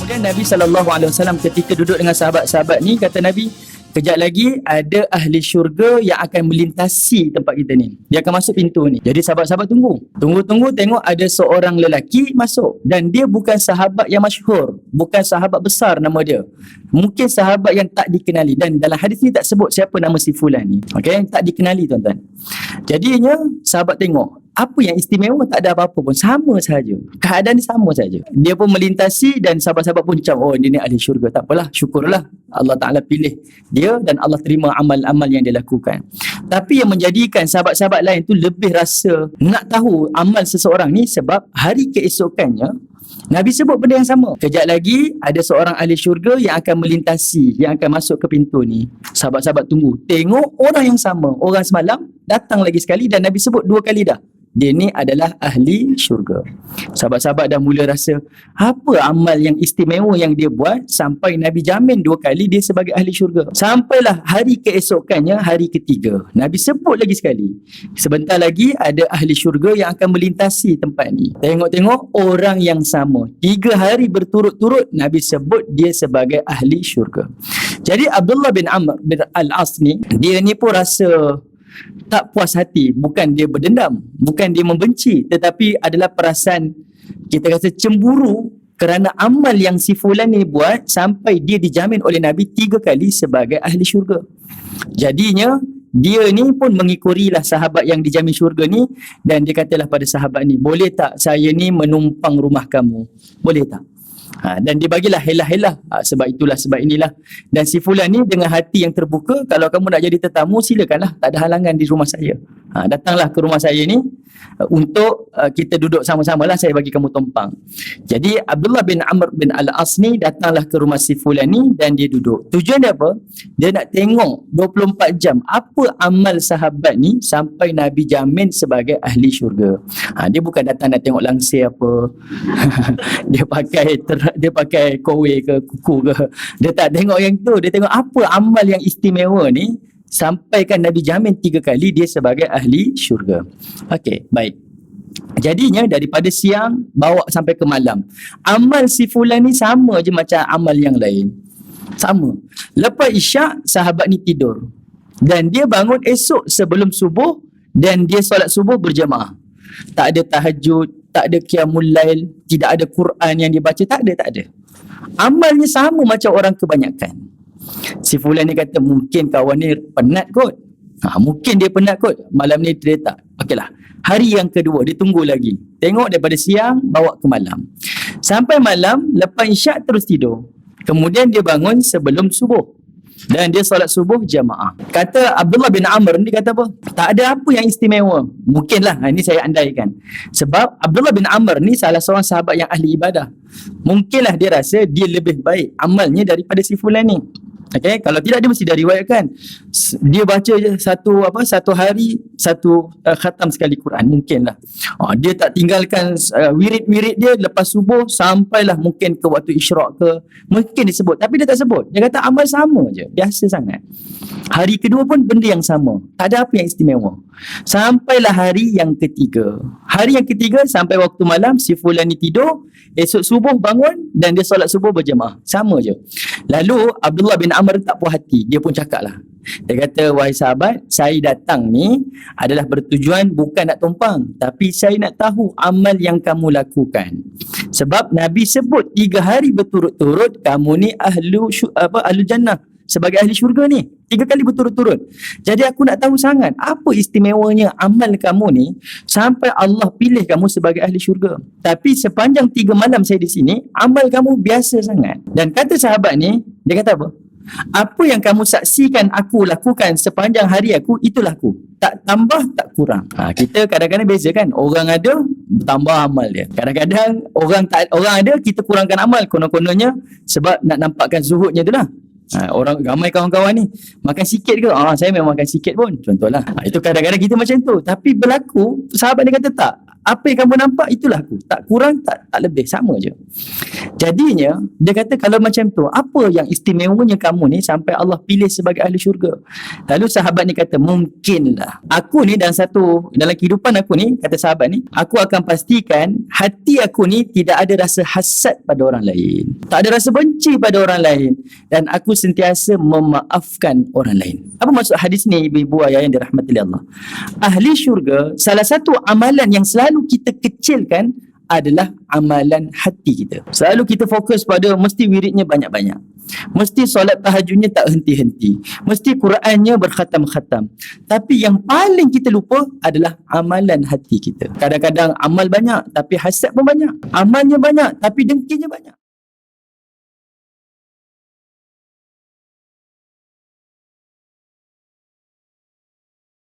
Kemudian Nabi SAW ketika duduk dengan sahabat-sahabat ni, kata Nabi, kejap lagi ada ahli syurga yang akan melintasi tempat kita ni. Dia akan masuk pintu ni. Jadi sahabat-sahabat tunggu tengok ada seorang lelaki masuk. Dan dia bukan sahabat yang masyhur, bukan sahabat besar nama dia. Mungkin sahabat yang tak dikenali. Dan dalam hadis ni tak sebut siapa nama si fulan ni. Okay, tak dikenali tuan-tuan. Jadinya sahabat tengok, apa yang istimewa? Tak ada apa-apa pun, sama saja. Keadaan ni sama saja. Dia pun melintasi dan sahabat-sahabat pun macam, oh dia ni ahli syurga. Tak apalah, syukurlah Allah Ta'ala pilih dia dan Allah terima amal-amal yang dia lakukan. Tapi yang menjadikan sahabat-sahabat lain tu lebih rasa nak tahu amal seseorang ni, sebab hari keesokannya Nabi sebut benda yang sama. Kejap lagi ada seorang ahli syurga yang akan melintasi, yang akan masuk ke pintu ni. Sahabat-sahabat tunggu, tengok orang yang sama, orang semalam datang lagi sekali dan Nabi sebut 2 kali dah. Dia ni adalah ahli syurga. Sahabat-sahabat dah mula rasa, apa amal yang istimewa yang dia buat sampai Nabi jamin 2 kali dia sebagai ahli syurga. Sampailah hari keesokannya, hari ketiga, Nabi sebut lagi sekali, sebentar lagi ada ahli syurga yang akan melintasi tempat ni. Tengok-tengok orang yang sama, 3 hari berturut-turut Nabi sebut dia sebagai ahli syurga. Jadi Abdullah bin Amr bin Al-As ni, dia ni pun rasa tak puas hati. Bukan dia berdendam, bukan dia membenci, tetapi adalah perasaan, kita rasa cemburu kerana amal yang si fulan ni buat sampai dia dijamin oleh Nabi 3 kali sebagai ahli syurga. Jadinya dia ni pun mengikurilah sahabat yang dijamin syurga ni, dan dia katalah pada sahabat ni, boleh tak saya ni menumpang rumah kamu? Boleh tak? Dan dia bagilah helah-helah, sebab itulah, sebab inilah. Dan si fulan ni dengan hati yang terbuka, kalau kamu nak jadi tetamu silakanlah, tak ada halangan di rumah saya. Datanglah ke rumah saya ni untuk kita duduk sama-sama lah, saya bagi kamu tumpang. Jadi Abdullah bin Amr bin Al-As ni datanglah ke rumah si fulan ni dan dia duduk. Tujuan dia apa? Dia nak tengok 24 jam apa amal sahabat ni sampai Nabi jamin sebagai ahli syurga. Dia bukan datang nak tengok langsir apa. Dia pakai kowe ke kuku ke. Dia tak tengok yang tu. Dia tengok apa amal yang istimewa ni sampaikan Nabi jamin 3 kali dia sebagai ahli syurga. Okey, baik. Jadinya daripada siang bawa sampai ke malam, amal si fulan ni sama je macam amal yang lain. Sama. Lepas isyak, sahabat ni tidur. Dan dia bangun esok sebelum subuh dan dia solat subuh berjemaah. Tak ada tahajud, tak ada qiyamul lail, tidak ada Quran yang dibaca, tak ada. Amalnya sama macam orang kebanyakan. Si fulan ni kata, mungkin kawan ni penat kot. Mungkin dia penat kot, malam ni dia tak. Okeylah. Hari yang kedua, dia tunggu lagi. Tengok daripada siang, bawa ke malam. Sampai malam, lepas isyak terus tidur. Kemudian dia bangun sebelum subuh. Dan dia solat subuh jamaah. Kata Abdullah bin Amr ni, kata apa? Tak ada apa yang istimewa. Mungkinlah, ini saya andaikan. Sebab Abdullah bin Amr ni salah seorang sahabat yang ahli ibadah. Mungkinlah dia rasa dia lebih baik amalnya daripada si fulan ni. Okay, kalau tidak dia mesti dah riwayatkan dia baca je satu hari satu khatam sekali Quran, mungkinlah. Dia tak tinggalkan wirid-wirid dia lepas subuh sampailah mungkin ke waktu isyraq ke, mungkin disebut, tapi dia tak sebut. Dia kata amal sama je, biasa sangat. Hari kedua pun benda yang sama, tak ada apa yang istimewa. Sampailah hari yang ketiga. Hari yang ketiga sampai waktu malam, si fulan ni tidur, esok subuh bangun dan dia solat subuh berjemaah, sama je. Lalu Abdullah bin Amr tak puas hati, dia pun cakap lah. Dia kata, wahai sahabat, saya datang ni adalah bertujuan bukan nak tumpang, tapi saya nak tahu amal yang kamu lakukan. Sebab Nabi sebut 3 hari berturut-turut kamu ni ahlu jannah, sebagai ahli syurga ni 3 kali berturut-turut. Jadi aku nak tahu sangat apa istimewanya amal kamu ni sampai Allah pilih kamu sebagai ahli syurga. Tapi sepanjang 3 malam saya di sini, amal kamu biasa sangat. Dan kata sahabat ni, dia kata apa? Apa yang kamu saksikan aku lakukan sepanjang hari aku, itulah aku. Tak tambah, tak kurang. Kita kadang-kadang beza kan. Orang ada, tambah amal dia. Kadang-kadang orang ada, kita kurangkan amal. Konon-kononnya sebab nak nampakkan zuhudnya tu lah. Orang ramai kawan-kawan ni makan sikit ke? Saya memang makan sikit pun, contohlah. Itu kadang-kadang kita macam tu. Tapi berlaku, sahabat dia kata tak, Apa yang kamu nampak itulah aku. Tak kurang, tak lebih, sama je. Jadinya dia kata kalau macam tu, apa yang istimewanya kamu ni sampai Allah pilih sebagai ahli syurga? Lalu sahabat ni kata, mungkinlah aku ni dalam kehidupan aku ni, kata sahabat ni, aku akan pastikan hati aku ni tidak ada rasa hasad pada orang lain, tak ada rasa benci pada orang lain, dan aku sentiasa memaafkan orang lain. Apa maksud hadis ni, ibu-ibu ayah yang dirahmati Allah? Ahli syurga, salah satu amalan yang selalu kita kecilkan adalah amalan hati kita. Selalu kita fokus pada mesti wiridnya banyak-banyak, mesti solat tahajudnya tak henti-henti, mesti Qurannya berkhatam-khatam. Tapi yang paling kita lupa adalah amalan hati kita. Kadang-kadang amal banyak tapi hasad pun banyak, amalnya banyak tapi dengkinya banyak.